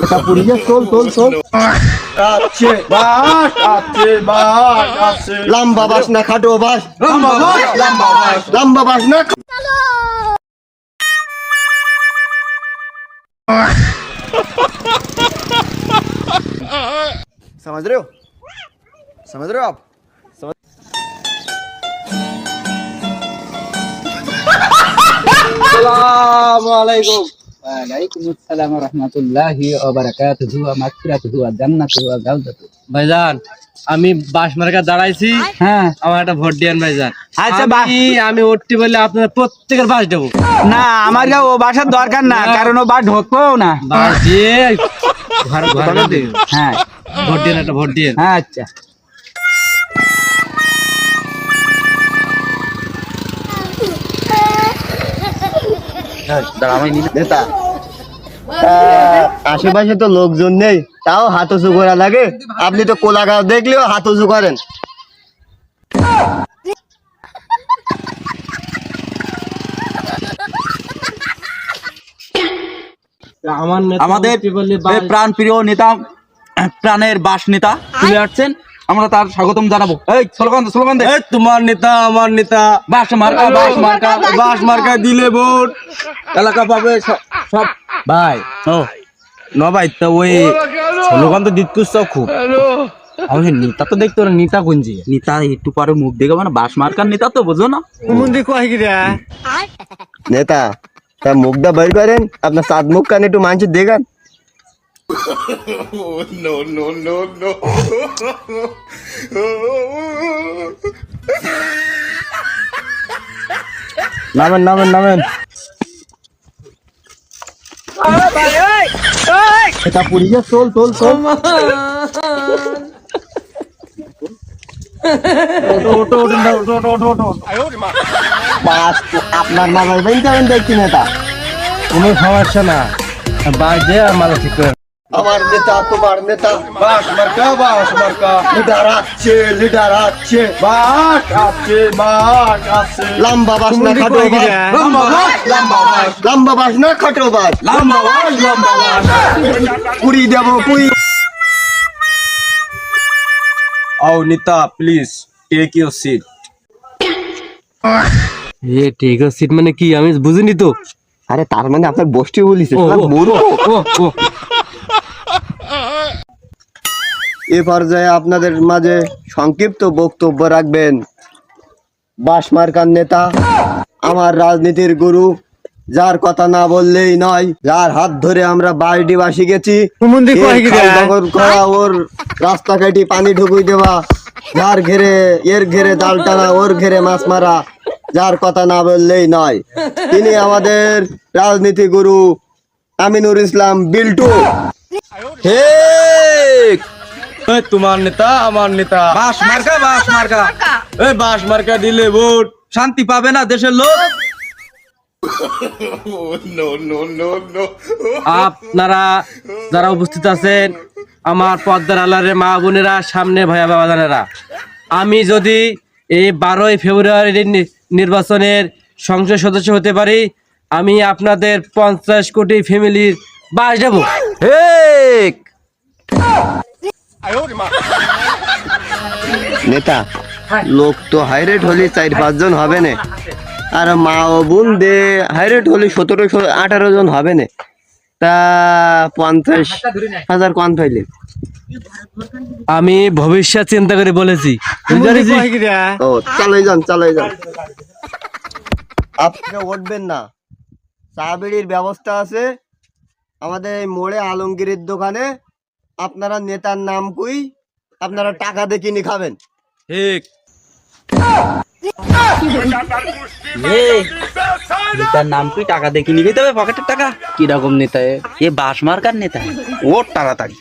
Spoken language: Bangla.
এটা পুড়িয়ে চল চল চল আছে বাস আছে বাস আছে লম্বা বাস না খাটো বাস লম্বা বাস লম্বা বাস লম্বা বাস না समझ रहे हो आप अस्सलामुअलैकुम वालेकुम अस्सलाम व रहमतुल्लाहि व बाराकातुहु व मगफिरातुहु व जन्नतुहु व जावजातुहु। ভাইজান আমি বাস মার্কা দাঁড়াইছি, হ্যাঁ আমার একটা ভোট দিয়েন ভাইজান। আচ্ছা, আমি উঠতে বললে আপনার প্রত্যেকের বাস দেবো। না আমার ও বাসার দরকার না, কারণ ও বা ঢোকবো না। বাস দিয়ে ঘর দিয়ে হ্যাঁ ভোট দিয়েন, একটা ভোট দিয়েন। হ্যাঁ আচ্ছা নেতা আশেপাশে তো লোকজন নেই, তাও হাত উঁচু করা লাগে। আপনি তো কোলা গাছ দেখলেও হাত উঁচু করেন। আমার নেতা আমাদের উঠতে বললে বাস প্রাণ প্রিয় নেতা, প্রাণের বাস নেতা চলে আসছেন, আমরা তার স্বাগতম জানাবো। এই স্লোগান দে। এই তোমার নেতা আমার নেতা, বাস মার্কা বাস মার্কা বাস মার্কা দিলে ভোট এলাকা পাবে সব। ভাই ও না ভাই, তো ওই স্লোগান তো দিত কুছ খুব আমি নেতা তো দেখতে ওরা নেতা গুঞ্জি নেতা একটু পরে মুখ দেখে মানে বাস মার্কার নেতা তো বোঝো না। নেতা তা মুখটা বের করেন, আপনার সাত মুখ কান একটু মানুষের দেখান। নামেন নামেন নামেন, এটা পুড়িয়ে চল চল চল বাস আপনার না ভাই যাবেন দেখছি নেতা। কোনো সমস্যা না, বাস দিয়ে আমার ঠিক করে। আমার নেতা তোমার নেতা, বাস মার্কা লিডার আছে বাস আছে লম্বা বাস না খাটো বাস লম্বা বাস না খাটো বাস পুরি দেবো পুরি। आओ नेता प्लीज टेक योर सीट। ये टेक योर सीट মানে কি আমি বুঝিনি তো। আরে তার মানে আপনার বসতে বলিছে এ পর্যায়ে আপনাদের মাঝে সংক্ষিপ্ত বক্তব্য রাখবেন বাস মার্কার নেতা, আমার রাজনীতির গুরু, যার কথা না বললেই নয়, যার হাত ধরে আমরা বাড়িটি বাসি গেছি, ওর রাস্তা কাটি পানি ঢুকুই দেওয়া, যার ঘেরে এর ঘেরে জাল টানা, ওর ঘেরে মাছ মারা, যার কথা না বললেই নয়, তিনি আমাদের রাজনীতি গুরু আমিনুর ইসলাম বিল্টু। এই তোমার নেতা আমার নেতা, বাস মার্কা এই বাস মার্কা দিলে ভোট শান্তি পাবে না দেশের লোক। আপনারা যারা উপস্থিত আছেন, আমার পদ্মার আলারে মা বোনেরা, সামনে ভাইয়া বাবা জানেরা, আমি যদি এই 12ই ফেব্রুয়ারি নির্বাচনের সংসদ সদস্য হতে পারি, আমি আপনাদের 50 কোটি ফ্যামিলির বাস দেবো। নেতা লোক তো হাইরেট হলে 4-5 জন হবে না, আর মা ও বোন দে হাইরেট হলে 17-18 জন হবে না, তা 50,000 কোন পাইলে? আমি ভবিষ্যৎ চিন্তা করে বলেছি। ও চালাই যান আপনি উঠবেন না, চা বিড়ির ব্যবস্থা আছে আমাদের এই মোড়ে আলমগীরের দোকানে। আপনারা নেতার নাম কই, আপনারা টাকা দিয়ে কিনে খাবেন। ঠিক নেতার নাম তুই টাকা দেখি নিবি, তবে পকেটের টাকা কিরকম নেতা? এ বাস মার্কার নেতা, ওর তাড়াতাড়ি